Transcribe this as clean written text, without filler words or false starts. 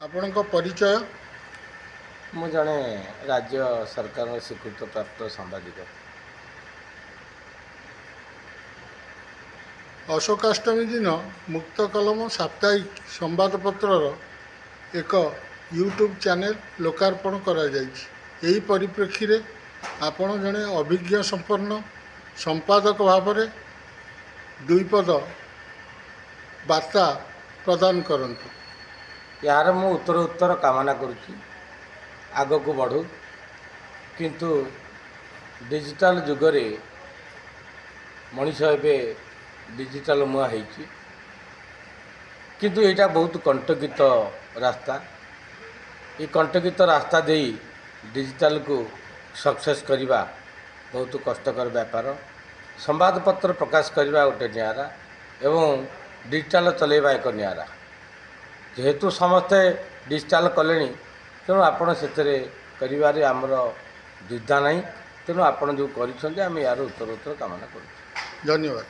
ଆପଣଙ୍କ ପରିଚୟ? ମୁଁ ଜଣେ ରାଜ୍ୟ ସରକାରଙ୍କ ସ୍ୱୀକୃତିପ୍ରାପ୍ତ ସାମ୍ବାଦିକ। ଅଶୋକାଷ୍ଟମୀ ଦିନ ମୁକ୍ତ କଲମ ସାପ୍ତାହିକ ସମ୍ବାଦପତ୍ରର ଏକ ୟୁଟ୍ୟୁବ୍ ଚ୍ୟାନେଲ୍ ଲୋକାର୍ପଣ କରାଯାଇଛି। ଏହି ପରିପ୍ରେକ୍ଷୀରେ ଆପଣ ଜଣେ ଅଭିଜ୍ଞ ସମ୍ପନ୍ନ ସମ୍ପାଦକ ଭାବରେ ଦୁଇପଦ ବାର୍ତ୍ତା ପ୍ରଦାନ କରନ୍ତୁ। ଏହାର ମୁଁ ଉତ୍ତର କାମନା କରୁଛି, ଆଗକୁ ବଢ଼ୁ। କିନ୍ତୁ ଡିଜିଟାଲ ଯୁଗରେ ମଣିଷ ଏବେ ଡିଜିଟାଲ ମୁହାଁ ହେଇଛି, କିନ୍ତୁ ଏଇଟା ବହୁତ କଣ୍ଟକିତ ରାସ୍ତା। ଏ କଣ୍ଟକିତ ରାସ୍ତା ଦେଇ ଡିଜିଟାଲକୁ ସକ୍ସେସ୍ କରିବା ବହୁତ କଷ୍ଟକର ବ୍ୟାପାର। ସମ୍ବାଦପତ୍ର ପ୍ରକାଶ କରିବା ଗୋଟେ ନିଆରା ଏବଂ ଡିଜିଟାଲ ଚଲେଇବା ଏକ ନିଆରା। ଯେହେତୁ ସମସ୍ତେ ଡିଜିଟାଲ କଲେଣି, ତେଣୁ ଆପଣ ସେଥିରେ କରିବାରେ ଆମର ଦ୍ୱିଧା ନାହିଁ। ତେଣୁ ଆପଣ ଯେଉଁ କରିଛନ୍ତି, ଆମେ ଏହାର ଉତ୍ତର କାମନା କରୁଛୁ। ଧନ୍ୟବାଦ।